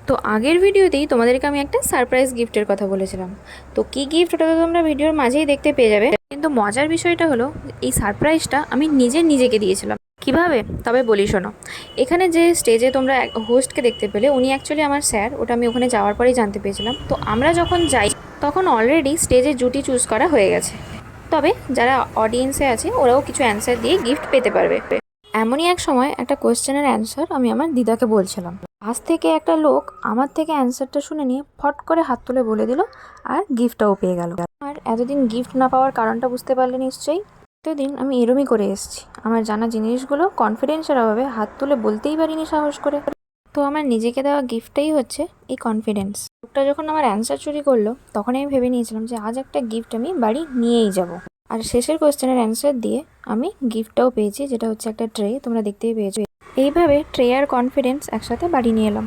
তো আগের ভিডিওতেই তোমাদেরকে আমি একটা সারপ্রাইজ গিফটের কথা বলেছিলাম। তো কী গিফট ওটা তো তোমরা ভিডিওর মাঝেই দেখতে পেয়ে যাবে, কিন্তু মজার বিষয়টা হলো এই সারপ্রাইজটা আমি নিজেকে দিয়েছিলাম। কিভাবে তবে বলি শোনো। এখানে যে স্টেজে তোমরা হোস্টকে দেখতে পেলে, উনি অ্যাকচুয়ালি আমার স্যার। ওটা আমি ওখানে যাওয়ার পরেই জানতে পেরেছিলাম। তো আমরা যখন যাই তখন অলরেডি স্টেজে জুটি চুজ করা হয়ে গেছে। তবে যারা অডিয়েন্সে আছে ওরাও কিছু অ্যান্সার দিয়ে গিফট পেতে পারবে। এমনই এক সময় একটা কোয়েশ্চেনের অ্যান্সার আমি আমার দিদাকে বলছিলাম। পাশ থেকে একটা লোক আমার থেকে অ্যান্সারটা শুনে নিয়ে ফট করে হাত তুলে বলে দিল, আর গিফটটাও পেয়ে গেল। আর এতদিন গিফট না পাওয়ার কারণটা বুঝতে পারলে নিশ্চয়ই। এতদিন আমি এরমই করে এসেছি, আমার জানা জিনিসগুলো কনফিডেন্সের অভাবে হাত তুলে বলতেই পারিনি সাহস করে। তো আমার নিজেকে দেওয়া গিফটটাই হচ্ছে এই কনফিডেন্স। লোকটা যখন আমার অ্যান্সার চুরি করলো, তখনই আমি ভেবে নিয়েছিলাম যে আজ একটা গিফট আমি বাড়ি নিয়েই যাব। আর শেষের কোয়েশ্চেনের অ্যান্সার দিয়ে আমি গিফটটাও পেয়েছি, যেটা হচ্ছে একটা ট্রে। তোমরা দেখতেই পেয়েছো। এইভাবে ট্রে আর কনফিডেন্স একসাথে বাড়ি নিয়ে এলাম।